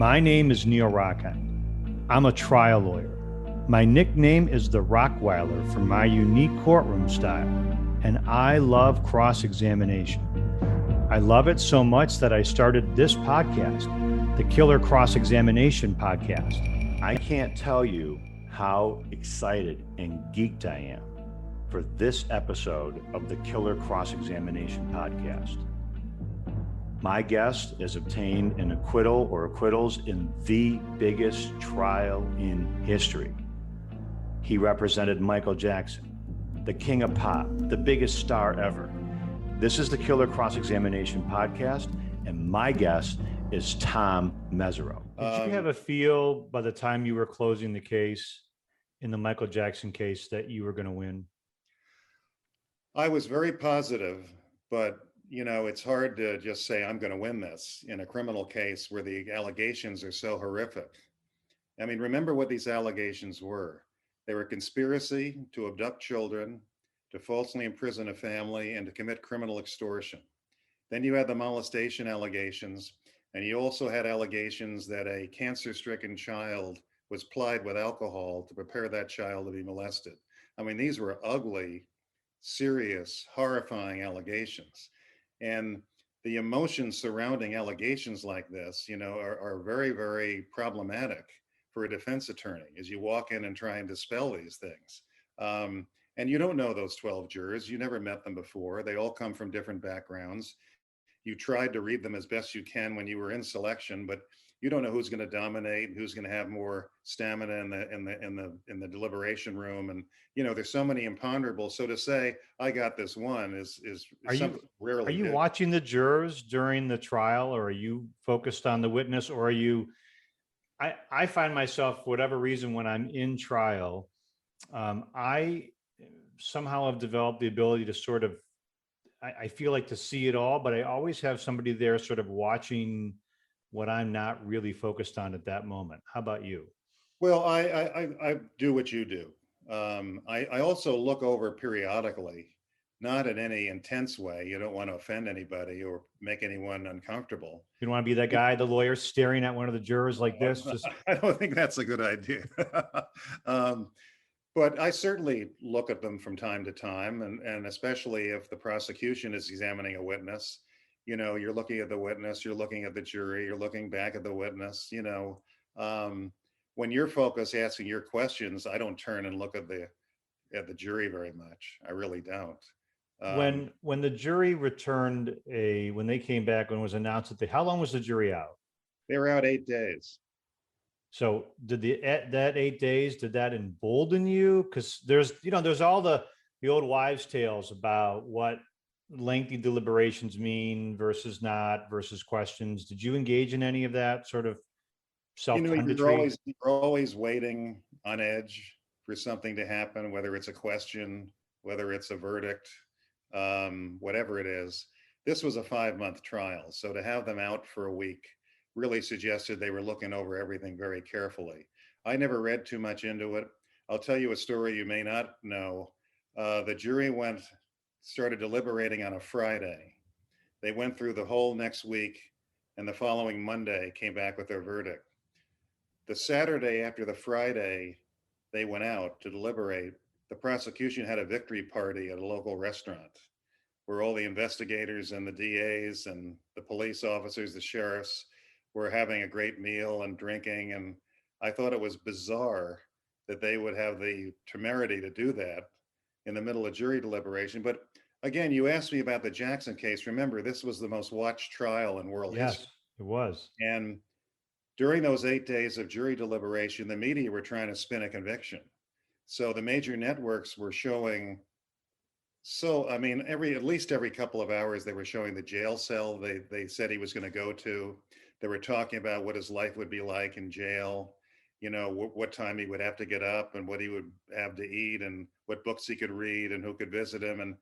My name is Neil Rockheim. I'm a trial lawyer. My nickname is the Rockweiler for my unique courtroom style, and I love cross-examination. I love it so much that I started this podcast, the Killer Cross-Examination Podcast. I can't tell you how excited and geeked I am for this episode of the Killer Cross-Examination Podcast. My guest has obtained an acquittal or acquittals in the biggest trial in history. He represented Michael Jackson, the king of pop, the biggest star ever. This is the Killer Cross-Examination Podcast, and my guest is Tom Mesereau. Did you have a feel by the time you were closing the case in the Michael Jackson case that you were going to win? I was very positive, but it's hard to just say I'm going to win this in a criminal case where the allegations are so horrific. I mean, remember what these allegations were. They were conspiracy to abduct children, to falsely imprison a family, and to commit criminal extortion. Then you had the molestation allegations, and you also had allegations that a cancer-stricken child was plied with alcohol to prepare that child to be molested. I mean, these were ugly, serious, horrifying allegations. And the emotions surrounding allegations like this, are very, very problematic for a defense attorney as you walk in and try and dispel these things. And you don't know those 12 jurors. You never met them before. They all come from different backgrounds. You tried to read them as best you can when you were in selection, but you don't know who's going to dominate, who's going to have more stamina in the deliberation room, and there's so many imponderables. So to say I got this one is something rarely. Are you watching the jurors during the trial, or are you focused on the witness, or are you? I find myself, for whatever reason, when I'm in trial, I somehow have developed the ability to sort of, I feel like to see it all, but I always have somebody there sort of watching what I'm not really focused on at that moment. How about you? Well, I do what you do. I also look over periodically, not in any intense way. You don't want to offend anybody or make anyone uncomfortable. You don't want to be that guy, the lawyer, staring at one of the jurors like this. I don't think that's a good idea. But I certainly look at them from time to time, and especially if the prosecution is examining a witness. You're looking at the witness, you're looking at the jury, you're looking back at the witness. When you're focused asking your questions, I don't turn and look at the jury very much. I really don't. When the jury returned when they came back, when it was announced how long was the jury out? They were out 8 days. So did that 8 days, did that embolden you? Because there's all the old wives' tales about what lengthy deliberations mean versus not versus questions. Did you engage in any of that sort of self-punditry? You're always waiting on edge for something to happen, whether it's a question, whether it's a verdict, whatever it is. This was a 5-month trial, so to have them out for a week really suggested they were looking over everything very carefully. I never read too much into it. I'll tell you a story you may not know. The jury started deliberating on a Friday. They went through the whole next week, and the following Monday came back with their verdict. The Saturday after the Friday they went out to deliberate, the prosecution had a victory party at a local restaurant where all the investigators and the DAs and the police officers, the sheriffs, were having a great meal and drinking. And I thought it was bizarre that they would have the temerity to do that in the middle of jury deliberation. But again, you asked me about the Jackson case. Remember, this was the most watched trial in world history. Yes, it was. And during those 8 days of jury deliberation, the media were trying to spin a conviction. So the major networks were showing, at least every couple of hours, they were showing the jail cell they said he was going to go to. They were talking about what his life would be like in jail, what time he would have to get up and what he would have to eat and what books he could read and who could visit him. And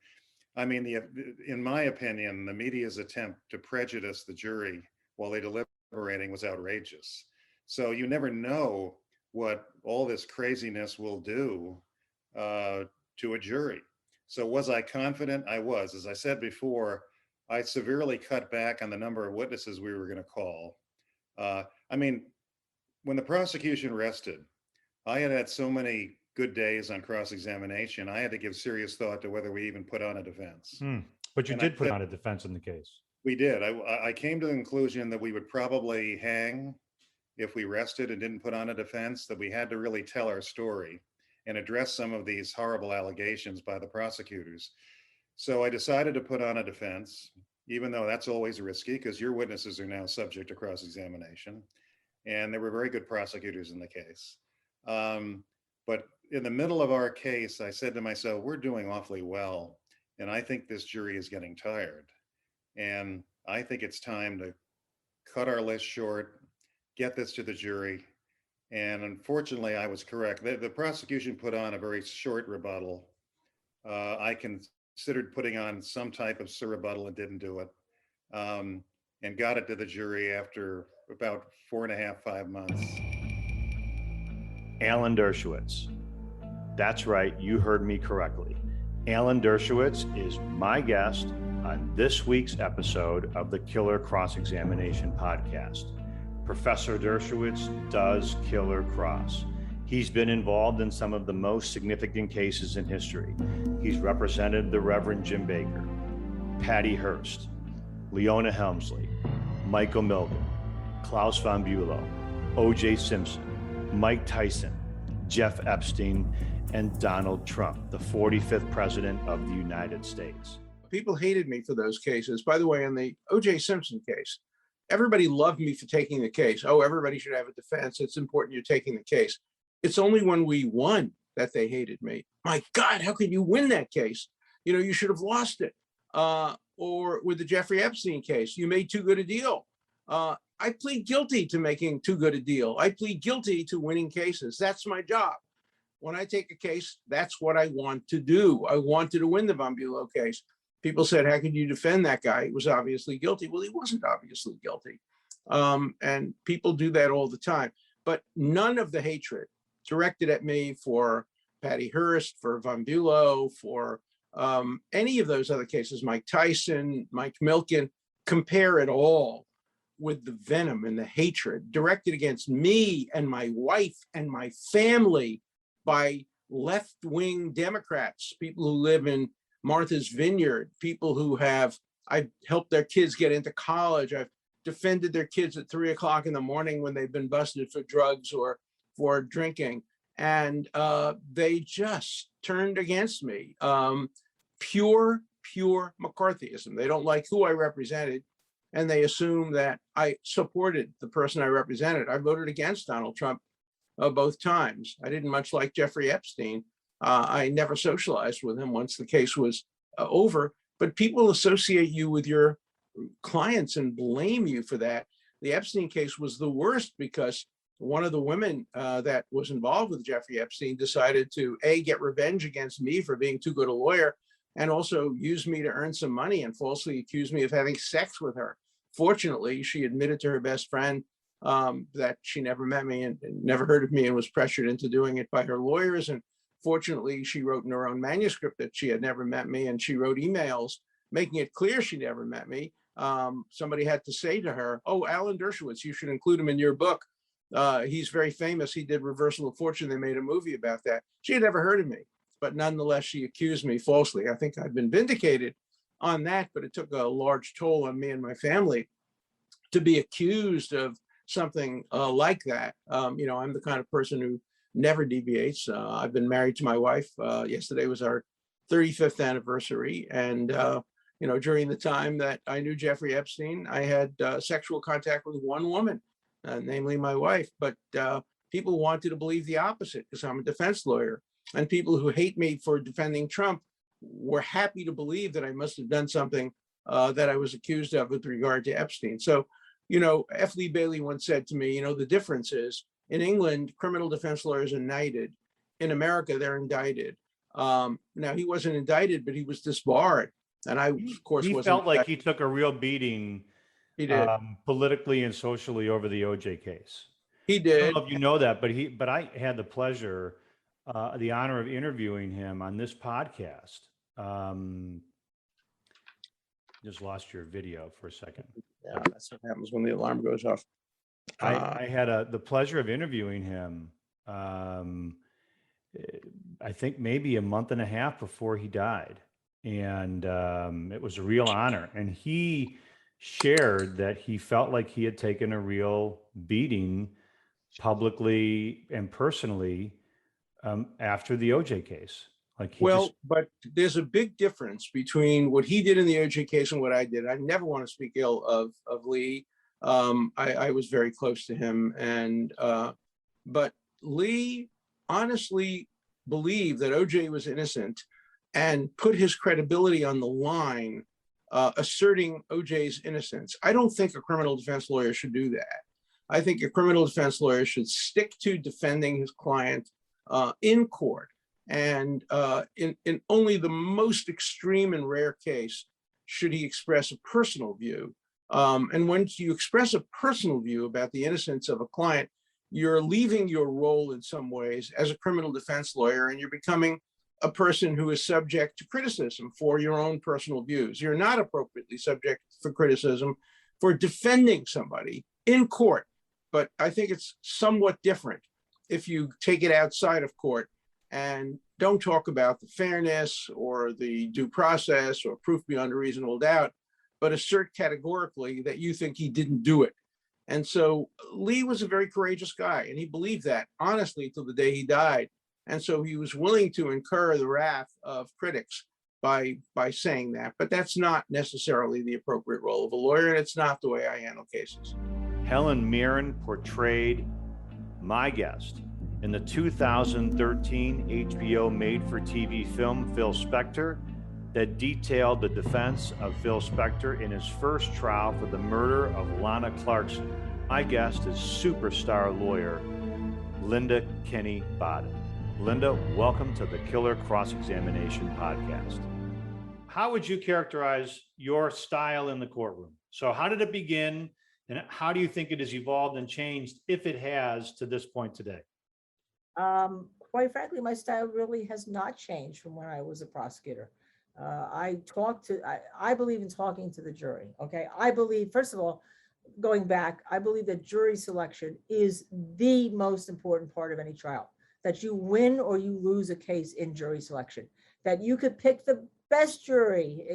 I mean, in my opinion, the media's attempt to prejudice the jury while they deliberating was outrageous. So you never know what all this craziness will do to a jury. So was I confident? I was. As I said before, I severely cut back on the number of witnesses we were going to call. I mean, when the prosecution rested, I had had so many good days on cross-examination. I had to give serious thought to whether we even put on a defense. But you And I did put said, on a defense in the case. we did. I came to the conclusion that we would probably hang if we rested and didn't put on a defense, that we had to really tell our story and address some of these horrible allegations by the prosecutors. So I decided to put on a defense, even though that's always risky because your witnesses are now subject to cross-examination. And there were very good prosecutors in the case. But in the middle of our case, I said to myself, we're doing awfully well. And I think this jury is getting tired. And I think it's time to cut our list short, get this to the jury. And unfortunately, I was correct. The prosecution put on a very short rebuttal. I considered putting on some type of rebuttal and didn't do it, and got it to the jury after about 4.5, 5 months. Alan Dershowitz. That's right, you heard me correctly. Alan Dershowitz is my guest on this week's episode of the Killer Cross-Examination podcast. Professor Dershowitz does killer cross. He's been involved in some of the most significant cases in history. He's represented the Reverend Jim Baker, Patty Hearst, Leona Helmsley, Michael Milken, Klaus von Bülow, O.J. Simpson, Mike Tyson, Jeff Epstein, and Donald Trump, the 45th president of the United States. People hated me for those cases. By the way, on the O.J. Simpson case, everybody loved me for taking the case. Oh, everybody should have a defense. It's important you're taking the case. It's only when we won that they hated me. My God, how could you win that case? You know, you should have lost it. Or with the Jeffrey Epstein case, you made too good a deal. I plead guilty to making too good a deal. I plead guilty to winning cases. That's my job. When I take a case, that's what I want to do. I wanted to win the von Bülow case. People said, how could you defend that guy? He was obviously guilty. Well, he wasn't obviously guilty. And people do that all the time. But none of the hatred directed at me for Patty Hearst, for von Bülow, for any of those other cases, Mike Tyson, Mike Milken, compare at all with the venom and the hatred directed against me and my wife and my family by left-wing Democrats, people who live in Martha's Vineyard, people who I've helped their kids get into college. I've defended their kids at 3 o'clock in the morning when they've been busted for drugs or for drinking. And they just turned against me. Pure McCarthyism. They don't like who I represented, and they assume that I supported the person I represented. I voted against Donald Trump both times. I didn't much like Jeffrey Epstein. I never socialized with him once the case was over, but people associate you with your clients and blame you for that. The Epstein case was the worst because one of the women that was involved with Jeffrey Epstein decided to get revenge against me for being too good a lawyer, and also use me to earn some money and falsely accuse me of having sex with her. Fortunately, she admitted to her best friend that she never met me and never heard of me and was pressured into doing it by her lawyers. And fortunately, she wrote in her own manuscript that she had never met me, and she wrote emails making it clear she never met me. Somebody had to say to her, oh, Alan Dershowitz, you should include him in your book. He's very famous. He did Reversal of Fortune. They made a movie about that. She had never heard of me, but nonetheless, she accused me falsely. I think I've been vindicated on that, but it took a large toll on me and my family to be accused of something like that. You know, I'm the kind of person who never deviates. I've been married to my wife. Yesterday was our 35th anniversary. And, you know, during the time that I knew Jeffrey Epstein, I had sexual contact with one woman, namely my wife. But people wanted to believe the opposite because I'm a defense lawyer. And people who hate me for defending Trump were happy to believe that I must have done something that I was accused of with regard to Epstein. So, you know, F. Lee Bailey once said to me, you know, the difference is in England, criminal defense lawyers are knighted. In America, they're indicted. Now, he wasn't indicted, but he was disbarred. And I, of course, he felt like he took a real beating. He did. Politically and socially over the OJ case. He did. I don't know if you know that, but I had the pleasure, the honor of interviewing him on this podcast. Just lost your video for a second. Yeah, that's what happens when the alarm goes off. I had the pleasure of interviewing him. I think maybe a month and a half before he died. And it was a real honor. And he shared that he felt like he had taken a real beating publicly and personally after the OJ case. Like but there's a big difference between what he did in the OJ case and what I did. I never want to speak ill of Lee. I was very close to him, and but Lee honestly believed that OJ was innocent and put his credibility on the line, asserting OJ's innocence. I don't think a criminal defense lawyer should do that. I think a criminal defense lawyer should stick to defending his client in court. And in only the most extreme and rare case should he express a personal view. And when you express a personal view about the innocence of a client, you're leaving your role in some ways as a criminal defense lawyer, and you're becoming a person who is subject to criticism for your own personal views. You're not appropriately subject for criticism for defending somebody in court. But I think it's somewhat different if you take it outside of court and don't talk about the fairness or the due process or proof beyond a reasonable doubt, but assert categorically that you think he didn't do it. And so Lee was a very courageous guy, and he believed that honestly till the day he died. And so he was willing to incur the wrath of critics by saying that, but that's not necessarily the appropriate role of a lawyer, and it's not the way I handle cases. Helen Mirren portrayed my guest in the 2013 HBO made-for-TV film Phil Spector that detailed the defense of Phil Spector in his first trial for the murder of Lana Clarkson. My guest is superstar lawyer Linda Kenney Baden. Linda, welcome to the Killer Cross-Examination podcast. How would you characterize your style in the courtroom? So how did it begin, and how do you think it has evolved and changed, if it has, to this point today? Quite frankly, my style really has not changed from when I was a prosecutor. I believe in talking to the jury. Okay. I believe, first of all, going back, I believe that jury selection is the most important part of any trial, that you win or you lose a case in jury selection, that you could pick the best jury,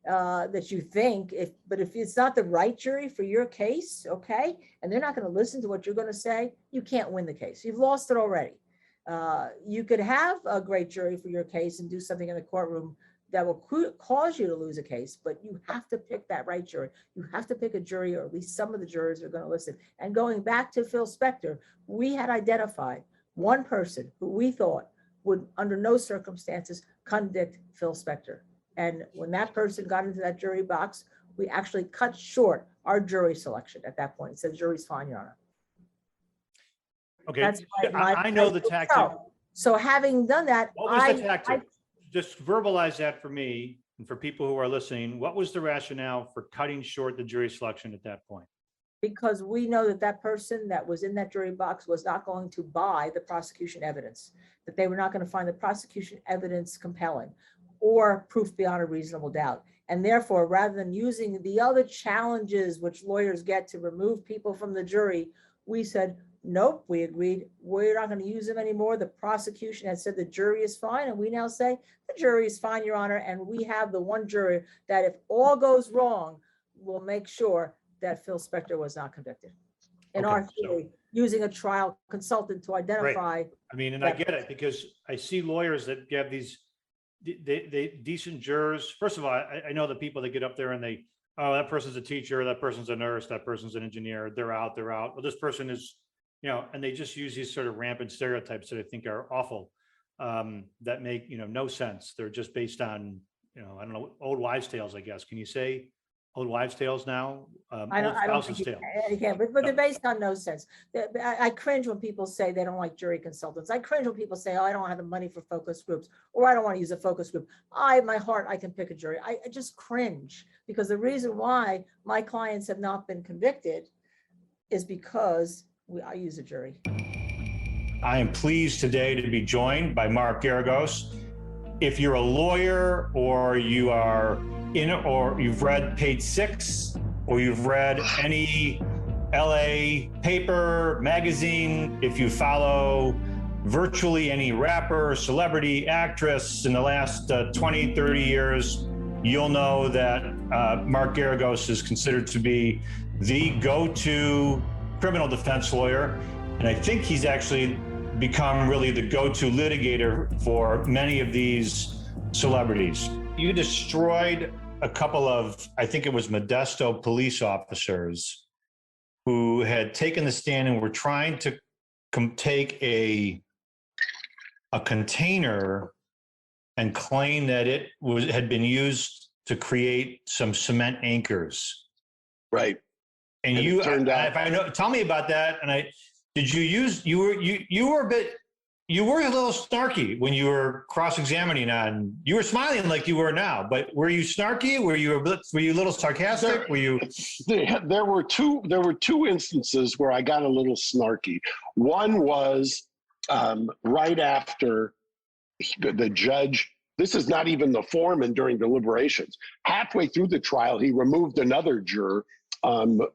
that you think, but if it's not the right jury for your case, okay, and they're not going to listen to what you're going to say, you can't win the case. You've lost it already. You could have a great jury for your case and do something in the courtroom that will cause you to lose a case, but you have to pick that right jury. You have to pick a jury, or at least some of the jurors are going to listen. And going back to Phil Spector, we had identified one person who we thought would, under no circumstances, convict Phil Spector. And when that person got into that jury box, we actually cut short our jury selection at that point. It said, jury's fine, Your Honor. Okay, I know the tactic. So having done that, what was the tactic? Just verbalize that for me and for people who are listening. What was the rationale for cutting short the jury selection at that point? Because we know that that person that was in that jury box was not going to buy the prosecution evidence, that they were not going to find the prosecution evidence compelling or proof beyond a reasonable doubt. And therefore, rather than using the other challenges which lawyers get to remove people from the jury, we said, nope, we agreed, we're not going to use them anymore. The prosecution had said the jury is fine, and we now say the jury is fine, Your Honor, and we have the one jury that if all goes wrong, will make sure that Phil Spector was not convicted. In our theory, using a trial consultant to identify. Right. I mean, and I get it, because I see lawyers that have these they decent jurors. First of all, I know the people that get up there and they, oh, that person's a teacher, that person's a nurse, that person's an engineer, they're out. Well, this person is, and they just use these sort of rampant stereotypes that I think are awful, that make, no sense. They're just based on, I don't know, old wives' tales, I guess. Can you say old wives' tales now? I don't think you can, but they're based on no sense. I cringe when people say they don't like jury consultants. I cringe when people say, oh, I don't have the money for focus groups, or I don't want to use a focus group. My heart, I can pick a jury. I just cringe, because the reason why my clients have not been convicted is because I use a jury. I am pleased today to be joined by Mark Geragos. If you're a lawyer, or you are or you've read Page 6, or you've read any LA paper, magazine, if you follow virtually any rapper, celebrity, actress in the last 20, 30 years, you'll know that Mark Geragos is considered to be the go-to criminal defense lawyer. And I think he's actually become really the go-to litigator for many of these celebrities. You destroyed a couple of, I think it was Modesto police officers who had taken the stand and were trying to take a container and claim that it had been used to create some cement anchors. Right. And you turned out, if I know, tell me about that. And you were a little snarky when you were cross-examining on, you were smiling like you were now, but were you snarky? Were you a little sarcastic? There were two instances where I got a little snarky. One was right after the judge, this is not even the foreman during deliberations. Halfway through the trial, he removed another juror, who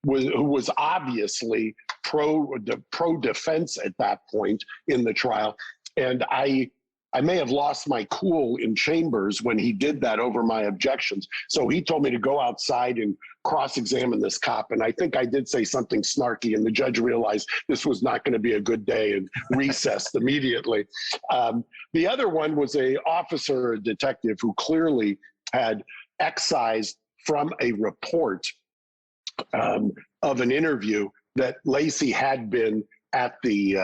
was obviously pro-defense at that point in the trial. And I may have lost my cool in chambers when he did that over my objections. So he told me to go outside and cross-examine this cop. And I think I did say something snarky, and the judge realized this was not going to be a good day and recessed immediately. The other one was a officer, a detective, who clearly had excised from a report of an interview that Lacey had been at the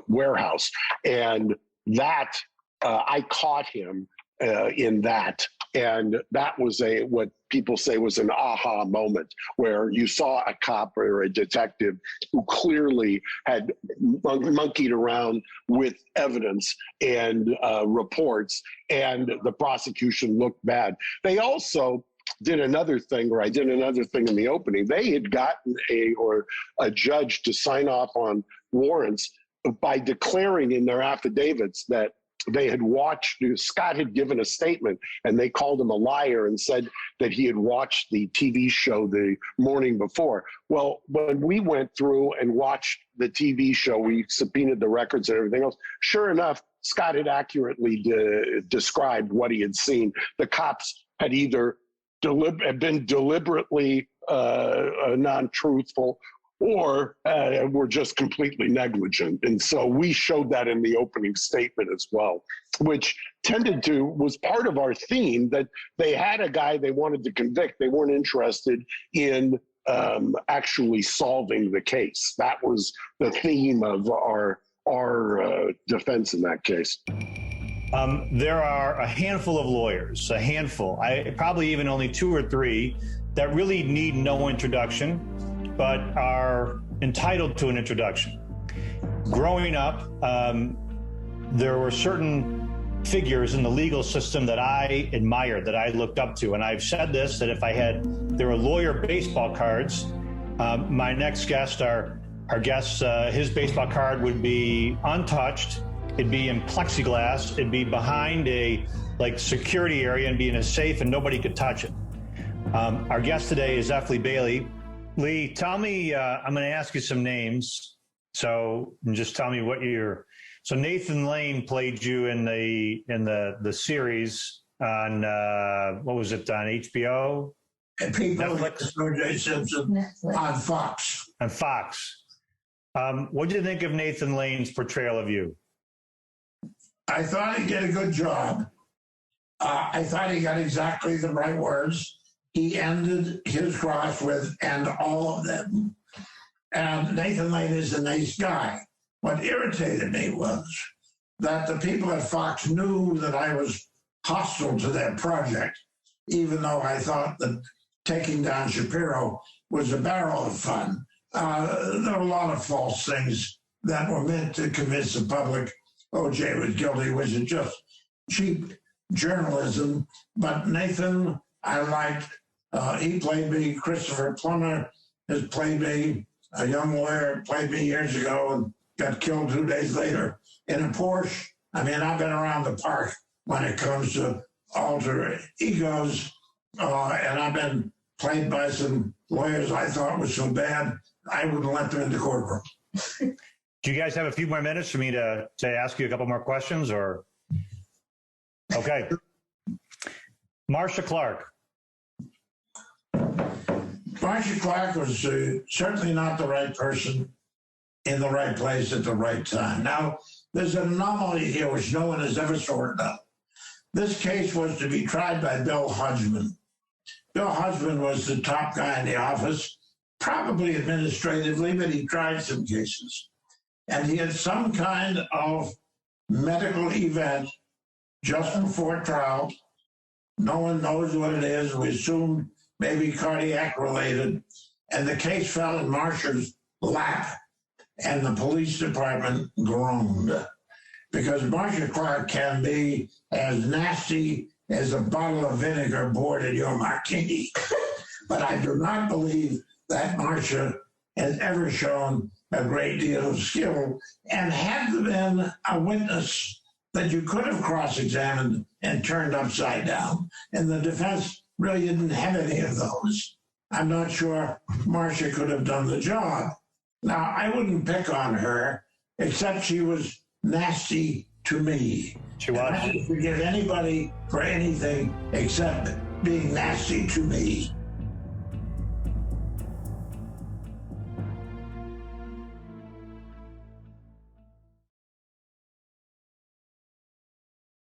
warehouse, and that I caught him in that, and that was what people say was an aha moment, where you saw a cop or a detective who clearly had monkeyed around with evidence and reports, and the prosecution looked bad. They also did another thing, or I did another thing in the opening. They had gotten a judge to sign off on warrants by declaring in their affidavits that they had watched, Scott had given a statement, and they called him a liar and said that he had watched the TV show the morning before. Well, when we went through and watched the TV show, we subpoenaed the records and everything else. Sure enough, Scott had accurately described what he had seen. The cops had either been deliberately non-truthful, or were just completely negligent. And so we showed that in the opening statement as well, which was part of our theme, that they had a guy they wanted to convict. They weren't interested in actually solving the case. That was the theme of our defense in that case. There are a handful of lawyers, probably even only 2 or 3, that really need no introduction, but are entitled to an introduction. Growing up, there were certain figures in the legal system that I admired, that I looked up to. And I've said this, that if there were lawyer baseball cards, my next guest, his baseball card would be untouched. It'd be in plexiglass. It'd be behind a security area and be in a safe, and nobody could touch it. Our guest today is F. Lee Bailey. Lee, tell me, I'm going to ask you some names. So just tell me what so Nathan Lane played you in the series on, what was it, on HBO? And people Netflix? like O.J. Simpson on Fox. On Fox. What did you think of Nathan Lane's portrayal of you? I thought he did a good job. I thought he got exactly the right words. He ended his cross with, and all of them. And Nathan Lane is a nice guy. What irritated me was that the people at Fox knew that I was hostile to their project, even though I thought that taking down Shapiro was a barrel of fun. There were a lot of false things that were meant to convince the public O.J. was guilty, which is just cheap journalism. But Nathan, I liked. He played me. Christopher Plummer has played me. A young lawyer played me years ago and got killed 2 days later in a Porsche. I mean, I've been around the park when it comes to alter egos, and I've been played by some lawyers I thought was so bad, I wouldn't let them in the courtroom. Do you guys have a few more minutes for me to ask you a couple more questions, or? Okay. Marcia Clark. Marcia Clark was certainly not the right person in the right place at the right time. Now, there's an anomaly here which no one has ever sorted out. This case was to be tried by Bill Hodgman. Bill Hodgman was the top guy in the office, probably administratively, but he tried some cases. And he had some kind of medical event just before trial. No one knows what it is. We assume maybe cardiac related. And the case fell in Marcia's lap, and the police department groaned. Because Marcia Clark can be as nasty as a bottle of vinegar poured in your martini. But I do not believe that Marcia has ever shown a great deal of skill, and had been a witness that you could have cross-examined and turned upside down. And the defense really didn't have any of those. I'm not sure Marcia could have done the job. Now, I wouldn't pick on her, except she was nasty to me. She was. I don't forgive anybody for anything except being nasty to me.